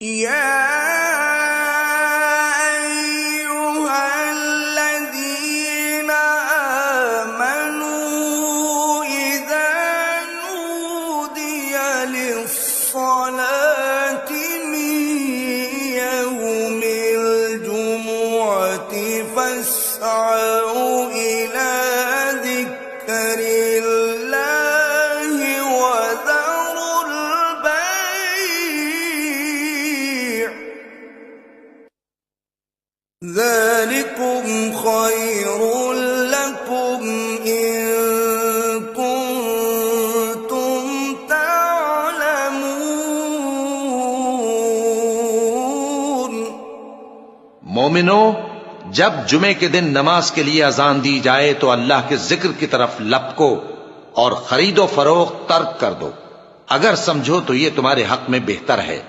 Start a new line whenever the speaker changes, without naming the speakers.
يا أيها الذين آمنوا إذا نودي للصلاة من يوم الجمعة فاسعوا إلى ذكر الله وذروا البيع ذلكم خير لكم إن كنتم تعلمون।
मोमिनो, जब जुमे के दिन नमाज के लिए अजान दी जाए तो अल्लाह के जिक्र की तरफ लपको और खरीदो फरोख्त तर्क कर दो, अगर समझो तो ये तुम्हारे हक में बेहतर है।